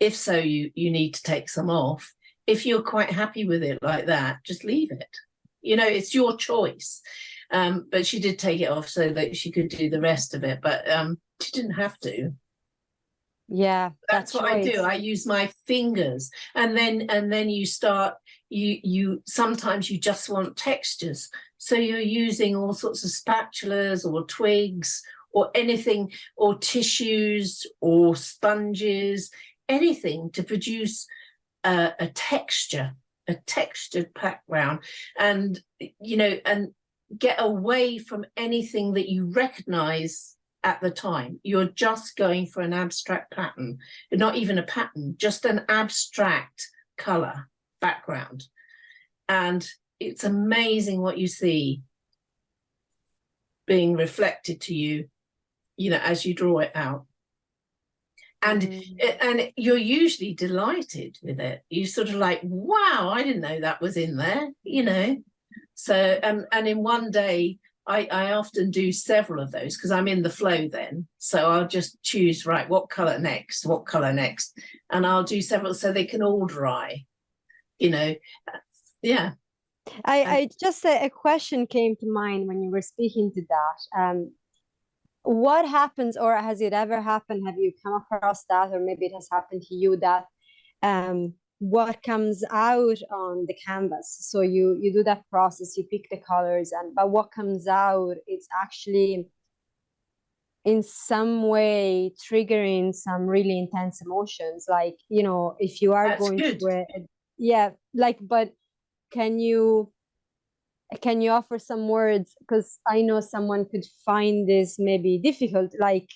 If so, you need to take some off. If you're quite happy with it like that, just leave it. You know, it's your choice. But she did take it off so that she could do the rest of it. But she didn't have to. Yeah, that's what I do. I use my fingers, and then you start. You sometimes you just want textures, so you're using all sorts of spatulas or twigs or anything, or tissues or sponges, anything to produce a texture, a textured background, and you know, and get away from anything that you recognize at the time. You're just going for an abstract pattern, not even a pattern, just an abstract color background. And it's amazing what you see being reflected to you, you know, as you draw it out. And you're usually delighted with it. You sort of like, wow, I didn't know that was in there, you know. So and in one day I often do several of those because I'm in the flow then. So I'll just choose, right, what color next, and I'll do several so they can all dry, you know. Yeah. I just a question came to mind when you were speaking to that. What happens, or has it ever happened? Have you come across that, or maybe it has happened to you, that what comes out on the canvas? So you do that process, you pick the colors, but what comes out, it's in some way triggering some really intense emotions, like, you know, if you are That's going good. through it, yeah, like, but can you offer some words, because I know someone could find this maybe difficult, like,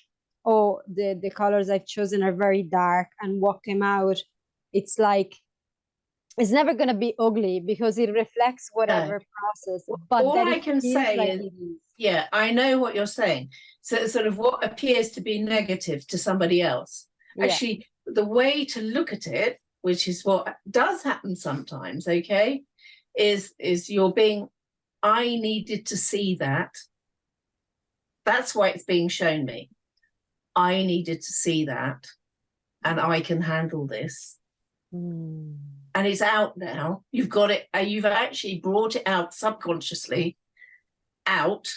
oh, the colors I've chosen are very dark, and what came out, it's like, it's never going to be ugly because it reflects whatever process, but All that I it can feels say like is, it is. yeah, I know what you're saying. So sort of what appears to be negative to somebody else, Yeah. actually, the way to look at it, which is what does happen sometimes, okay, is you're being, I needed to see that. That's why it's being shown me. I needed to see that, and I can handle this. Mm. And it's out now. You've got it. You've actually brought it out subconsciously out.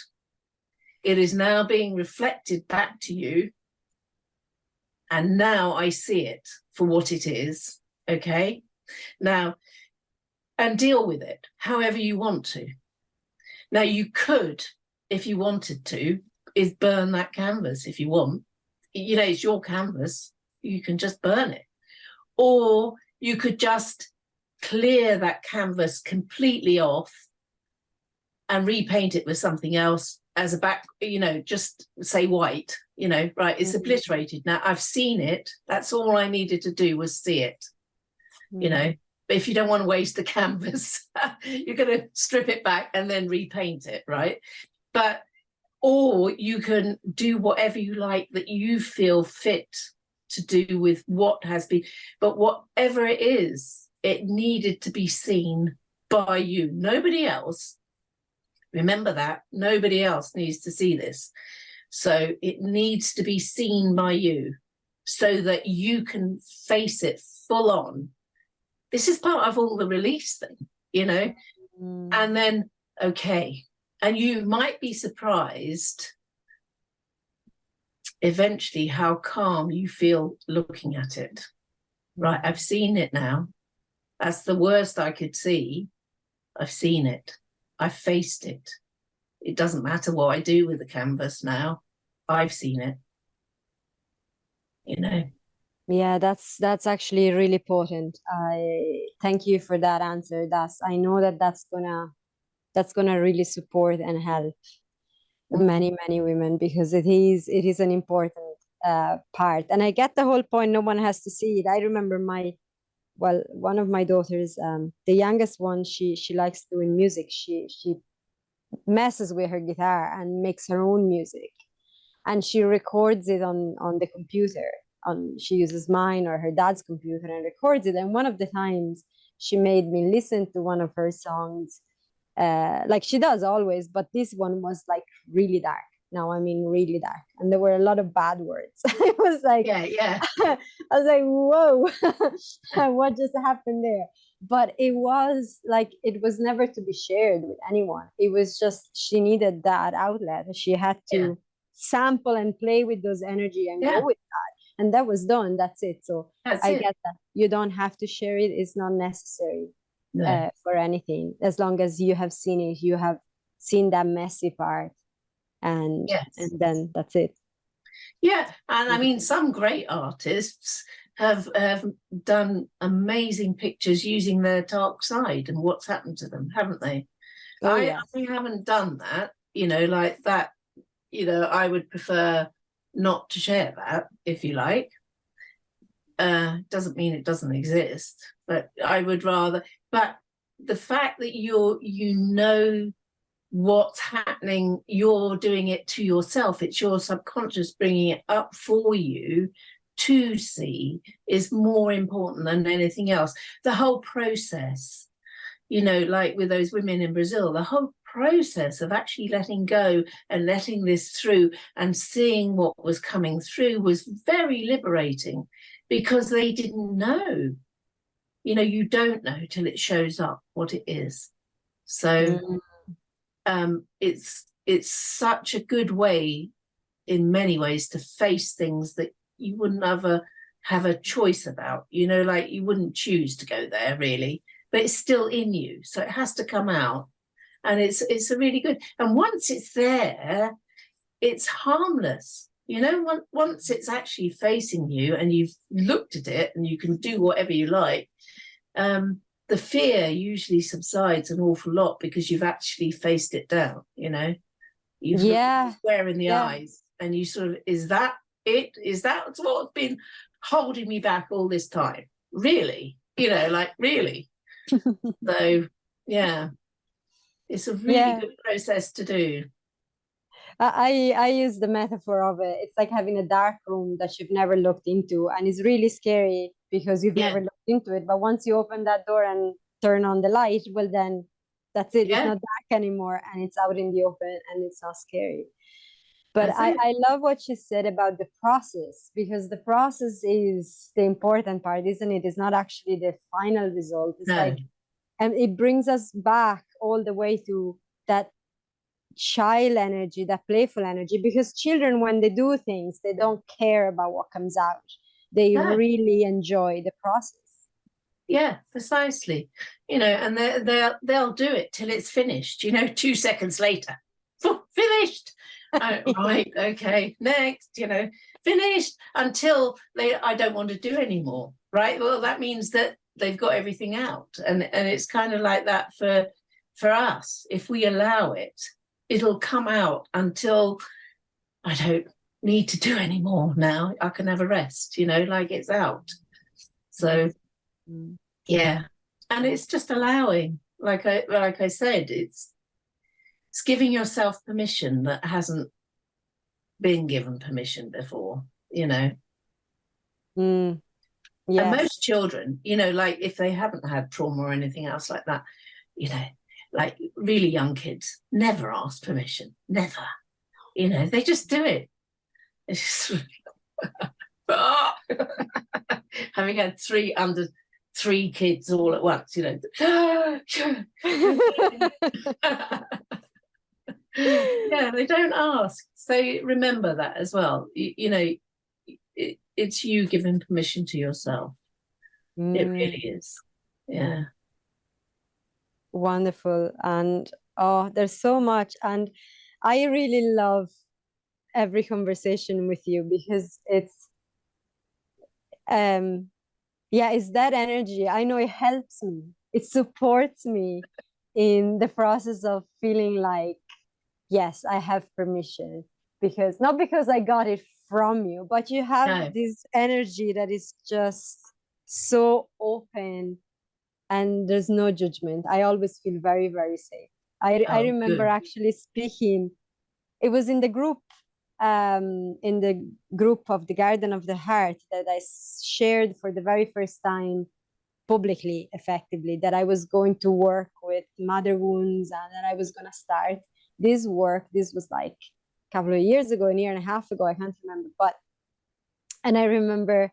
It is now being reflected back to you. And now I see it for what it is. Okay. Now, and deal with it however you want to. Now, you could, if you wanted to, is burn that canvas if you want. You know, it's your canvas. You can just burn it. Or you could just clear that canvas completely off and repaint it with something else as a back, you know, just say white, you know, right, it's obliterated. Now I've seen it. That's all I needed to do was see it, you know. But if you don't want to waste the canvas, you're going to strip it back and then repaint it, right? But, or you can do whatever you like that you feel fit to do with what has been, but whatever it is, it needed to be seen by you, nobody else. Remember that nobody else needs to see this. So it needs to be seen by you so that you can face it full on. This is part of all the release thing, you know. And then, okay, and you might be surprised eventually how calm you feel looking at it. Right, I've seen it now. That's the worst I could see. I've seen it. I've faced it. It doesn't matter what I do with the canvas now. I've seen it. You know. Yeah, that's actually really important. I thank you for that answer. I know that's gonna really support and help many women, because it is an important part. And I get the whole point. No one has to see it. I remember one of my daughters, the youngest one, she likes doing music. She messes with her guitar and makes her own music, and she records it on the computer. She uses mine or her dad's computer and records it. And one of the times she made me listen to one of her songs, like she does always, but this one was like really dark. Now I mean really dark, and there were a lot of bad words. I was like, yeah. I was like, whoa, what just happened there? But it was like, it was never to be shared with anyone. It was just, she needed that outlet. She had to sample and play with those energy and go with that. And that was done. That's it. So I get that. You don't have to share it. It's not necessary for anything. As long as you have seen it, you have seen that messy part. And then that's it. Yeah, and I mean, some great artists have done amazing pictures using their dark side and what's happened to them, haven't they? I haven't done that, you know, like that. You know, I would prefer not to share that, if you like. Doesn't mean it doesn't exist, but I would rather. But the fact that you know what's happening, you're doing it to yourself, it's your subconscious bringing it up for you to see, is more important than anything else. The whole process, you know, like with those women in Brazil, the whole process of actually letting go and letting this through and seeing what was coming through was very liberating, because they didn't know. You know, you don't know till it shows up what it is. So it's such a good way, in many ways, to face things that you wouldn't ever have a choice about. You know, like you wouldn't choose to go there really, but it's still in you, so it has to come out. And it's a really good. And once it's there, it's harmless. You know, once it's actually facing you and you've looked at it and you can do whatever you like, the fear usually subsides an awful lot because you've actually faced it down, you know. You've looked square in the eyes and you sort of, is that it? Is that what's been holding me back all this time? Really? You know, like, really? So, yeah, it's a really good process to do. I use the metaphor of it. It's like having a dark room that you've never looked into, and it's really scary because you've never looked into it. But once you open that door and turn on the light, well, then that's it. It's not dark anymore, and it's out in the open, and it's not scary. But I love what you said about the process, because the process is the important part, isn't it? It's not actually the final result. It's like, and it brings us back all the way to that child energy, that playful energy, because children, when they do things, they don't care about what comes out. They really enjoy the process. Yeah, precisely. You know, and they'll do it till it's finished, you know, 2 seconds later. Finished. Right, okay, next, you know, finished, until I don't want to do anymore. Right. Well, that means that they've got everything out. And it's kind of like that for us. If we allow it, it'll come out until I don't need to do anymore now. I can have a rest, you know, like it's out. So yeah. And it's just allowing, like I said, it's giving yourself permission that hasn't been given permission before, you know. Yes. And most children, you know, like if they haven't had trauma or anything else like that, you know, like really young kids never ask permission, never. You know, they just do it. It's just, having had 3 kids all at once, you know. Yeah, they don't ask. So remember that as well. You know, it's you giving permission to yourself. It really is. Yeah. Wonderful. And there's so much. And I really love every conversation with you, because it's it's that energy. I know it helps me. It supports me in the process of feeling like, yes, I have permission, because not because I got it from you, but you have this energy that is just so open, and there's no judgment. I always feel very, very safe. I remember actually speaking, it was in the group of the Garden of the Heart, that I shared for the very first time publicly, effectively, that I was going to work with mother wounds, and that I was going to start this work. This was like a couple of years ago, a year and a half ago, I can't remember. And I remember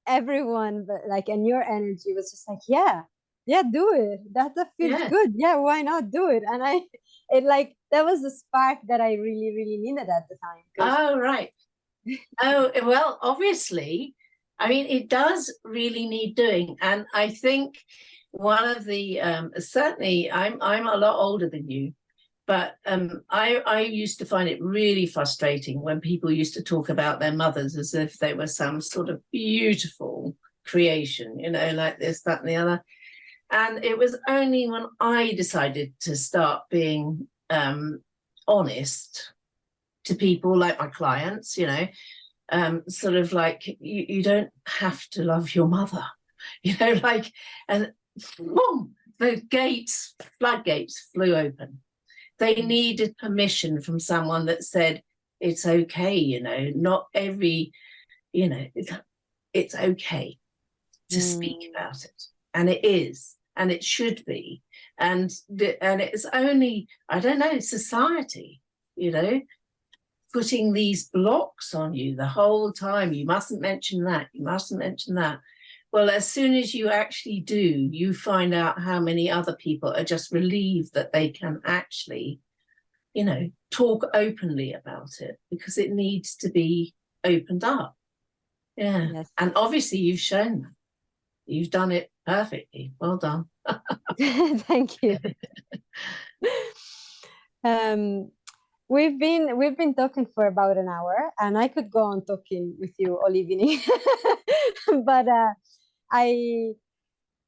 everyone, but like, and your energy was just like, yeah, do it. That feels good. Yeah, why not do it? And that was the spark that I really, really needed at the time. Oh, right. Oh, well, obviously, I mean, it does really need doing. And I think one of the, certainly, I'm a lot older than you, but I used to find it really frustrating when people used to talk about their mothers as if they were some sort of beautiful creation, you know, like this, that, and the other. And it was only when I decided to start being honest to people, like my clients, you know, sort of like, you don't have to love your mother, you know, like, and boom, the floodgates flew open. They needed permission from someone that said, it's okay, you know, not every, you know, it's okay to speak about it. And it is, and it should be. And it's only, I don't know, society, you know, putting these blocks on you the whole time. You mustn't mention that. You mustn't mention that. Well, as soon as you actually do, you find out how many other people are just relieved that they can actually, you know, talk openly about it, because it needs to be opened up. Yeah. Yes. And obviously you've shown that. You've done it perfectly. Well done. Thank you. we've been talking for about an hour, and I could go on talking with you all evening. But I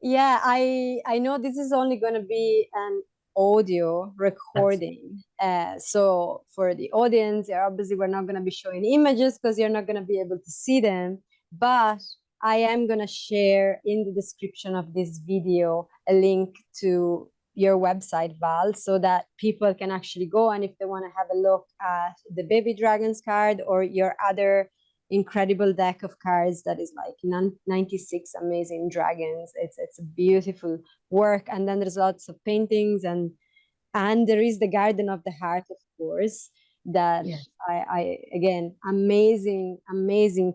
yeah, I know this is only going to be an audio recording. So for the audience, obviously we're not going to be showing images because you're not going to be able to see them. But I am going to share in the description of this video a link to your website, Val, so that people can actually go, and if they want to have a look at the baby dragons card or your other incredible deck of cards that is like 96 amazing dragons. It's a beautiful work, and then there's lots of paintings, and there is the Garden of the Heart, of course, that I again, amazing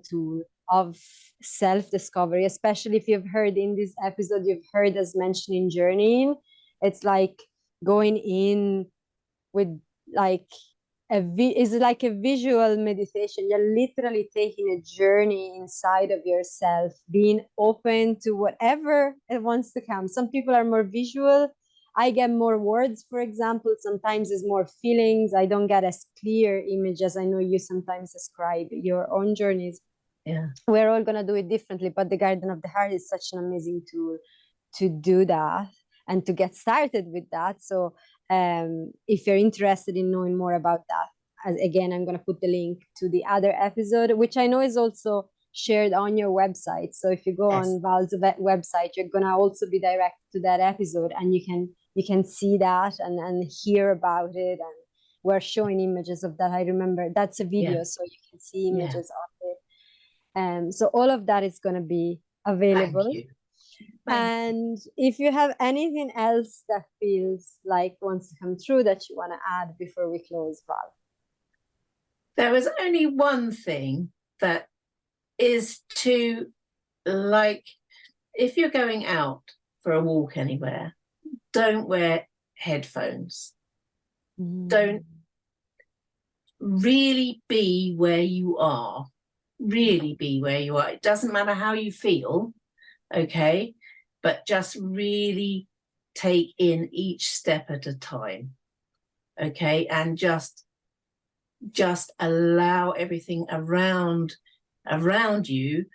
tool of self-discovery, especially if you've heard in this episode, you've heard us mentioning journeying. It's like going in with like is like a visual meditation. You're literally taking a journey inside of yourself, being open to whatever it wants to come. Some people are more visual. I get more words, for example. Sometimes it's more feelings. I don't get as clear images. I know you sometimes describe your own journeys. Yeah. We're all going to do it differently, but the Garden of the Heart is such an amazing tool to do that and to get started with that. So if you're interested in knowing more about that, again, I'm going to put the link to the other episode, which I know is also shared on your website. So if you go on Val's website, you're going to also be directed to that episode, and you can see that and hear about it. And we're showing images of that. I remember that's a video, so you can see images of it. So all of that is going to be available. Thank you. And if you have anything else that feels like wants to come through that you want to add before we close, Val? There was only one thing that is to, like, if you're going out for a walk anywhere, don't wear headphones. Don't really be where you are. Really be where you are. It doesn't matter how you feel, okay? But just really take in each step at a time, okay? And just allow everything around you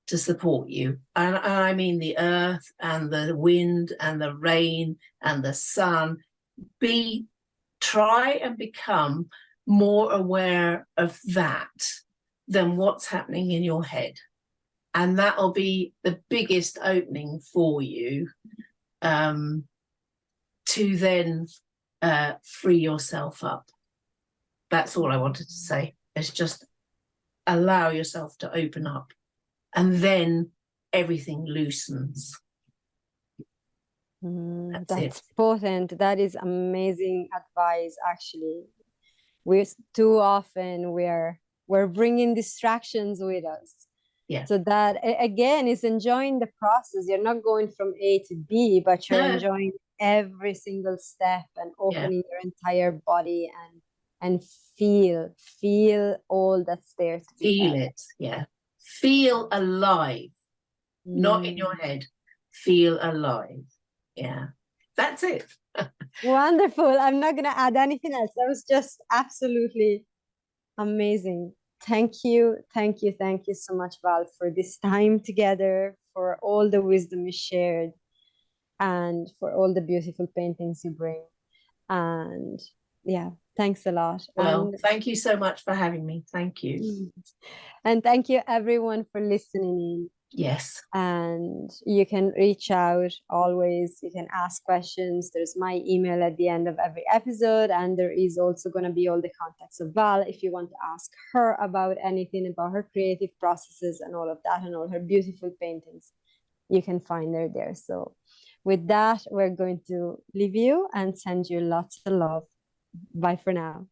to support you. And I mean the earth and the wind and the rain and the sun. Try and become more aware of that than what's happening in your head. And that'll be the biggest opening for you to then free yourself up. That's all I wanted to say. It's just allow yourself to open up, and then everything loosens. That's potent. That is amazing advice, actually. Too often we're bringing distractions with us. Yeah. So that, again, is enjoying the process. You're not going from A to B, but you're enjoying every single step and opening your entire body and feel all that's there. Feel it, yeah. Feel alive, not in your head. Feel alive, yeah. That's it. Wonderful. I'm not going to add anything else. That was just absolutely amazing. Thank you so much, Val, for this time together, for all the wisdom you shared, and for all the beautiful paintings you bring. And yeah, thanks a lot. Well, thank you so much for having me. Thank you. And thank you, everyone, for listening in. Yes. And you can reach out always. You can ask questions. There's my email at the end of every episode, and there is also going to be all the contacts of Val if you want to ask her about anything about her creative processes and all of that, and all her beautiful paintings. You can find her there. So with that, we're going to leave you and send you lots of love. Bye for now.